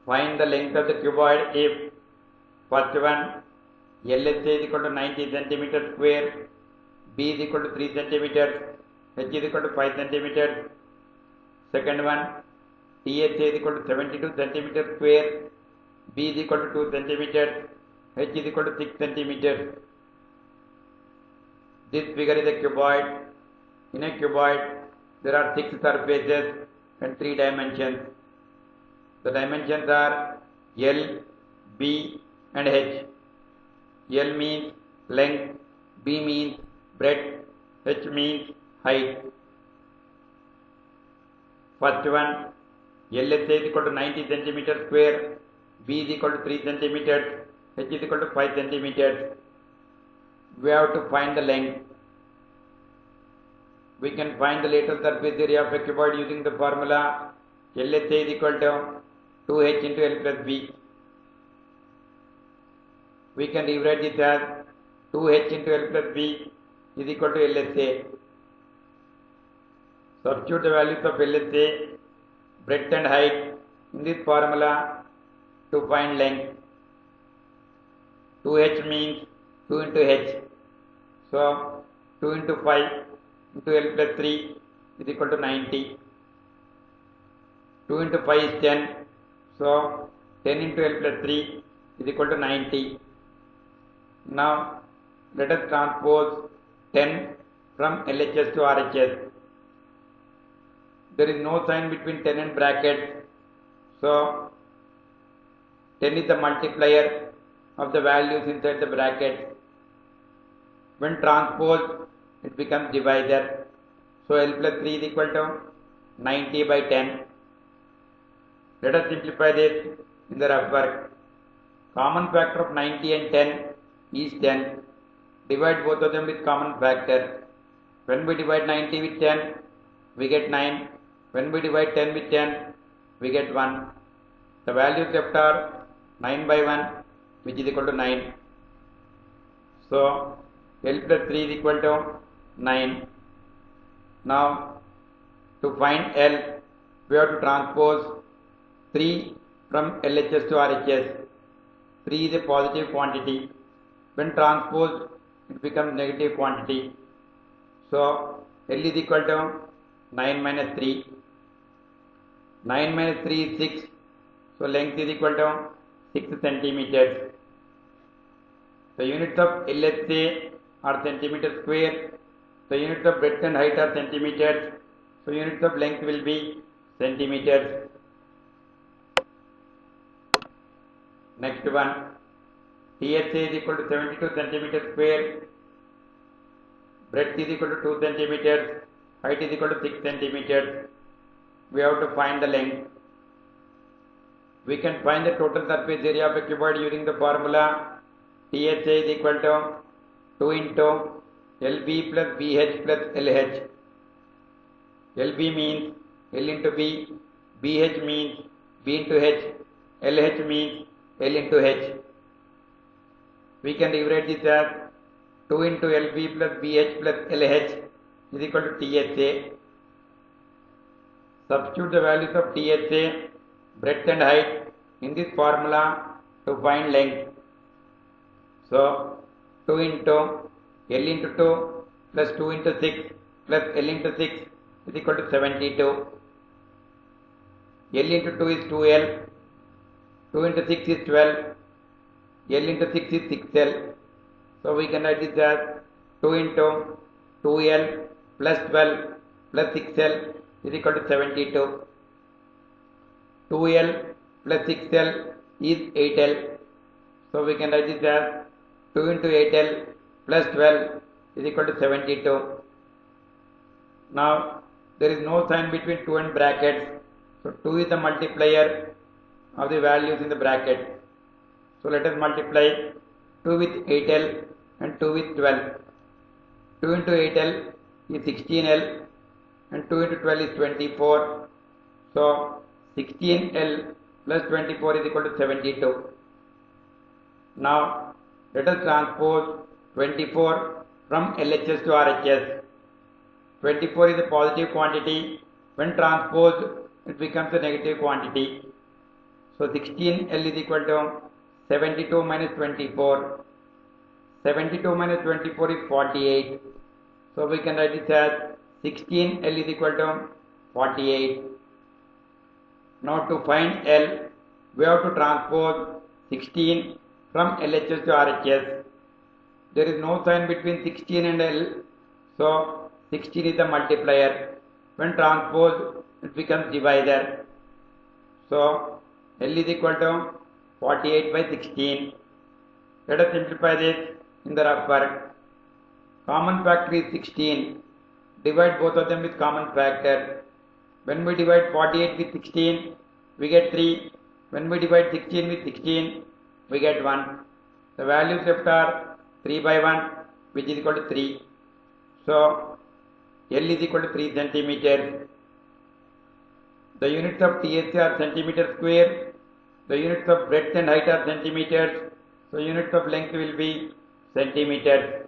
Find the length of the cuboid if first one LHA is equal to 90 centimeter square, B is equal to 3 centimeters, H is equal to 5 centimeters. Second one THA is equal to 72 centimeters square, B is equal to 2 centimeters, H is equal to 6 centimeters. This figure is a cuboid. In a cuboid, there are 6 surfaces and 3 dimensions. The dimensions are L, B and H. L means length, B means breadth, H means height. First one, LHA is equal to 90 centimeters square, B is equal to 3 centimeters, H is equal to 5 centimeters. We have to find the length. We can find the lateral surface area of a cuboid using the formula LHA is equal to 2H into L plus B. We can rewrite this as 2H into L plus B is equal to LHA. Substitute the values of LHA, breadth and height in this formula to find length. 2H means 2 into H. So 2 into 5 into L plus 3 is equal to 90. 2 into 5 is 10. So 10 into L plus 3 is equal to 90. Now let us transpose 10 from LHS to RHS. There is no sign between 10 and brackets. So 10 is the multiplier of the values inside the bracket. When transposed, it becomes divisor. So L plus 3 is equal to 90 by 10. Let us simplify this in the rough work. Common factor of 90 and 10 is 10. Divide both of them with common factor. When we divide 90 with 10, we get 9. When we divide 10 with 10, we get 1. The values left are 9 by 1, which is equal to 9. So L plus 3 is equal to 9. Now to find L, we have to transpose 3 from LHS to RHS. 3 is a positive quantity. When transposed, it becomes negative quantity. So L is equal to 9 minus 3. 9 minus 3 is 6. So length is equal to 6 centimeters. The units of LHA are centimeter square. The units of breadth and height are centimeters. So units of length will be centimeters. Next one, THA is equal to 72 centimeters square. Breadth is equal to 2 centimeters. Height is equal to 6 centimeters. We have to find the length. We can find the total surface area of a cuboid using the formula THA is equal to 2 into LB plus BH plus LH. LB means L into B, BH means B into H, LH means L into H. We can rewrite this as 2 into LB plus BH plus LH is equal to THA. Substitute the values of THA, breadth and height in this formula to find length. So 2 into L into 2 plus 2 into 6 plus L into 6 is equal to 72. L into 2 is 2L. 2 into 6 is 12. L into 6 is 6L. So we can write this as 2 into 2L plus 12 plus 6L is equal to 72. 2L plus 6L is 8L. So we can write this as 2 into 8L plus 12 is equal to 72. Now there is no sign between 2 and brackets. So 2 is the multiplier of the values in the bracket. So let us multiply 2 with 8L and 2 with 12. 2 into 8L is 16L and 2 into 12 is 24. So 16L plus 24 is equal to 72. Now let us transpose 24 from LHS to RHS. 24 is a positive quantity. When transposed, it becomes a negative quantity. So 16L is equal to 72 minus 24. 72 minus 24 is 48. So we can write this as 16L is equal to 48. Now to find L, we have to transpose 16 from LHS to RHS. There is no sign between 16 and L, so 16 is the multiplier. When transposed, it becomes divisor. So L is equal to 48 by 16. Let us simplify this in the rough work. Common factor is 16. Divide both of them with common factor. When we divide 48 with 16, we get 3. When we divide 16 with 16, we get 1. The values left are 3 by 1, which is equal to 3. So L is equal to 3 centimeters. The units of TSC are centimeter square. The units of breadth and height are centimeters. So units of length will be centimeters.